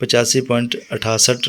85.68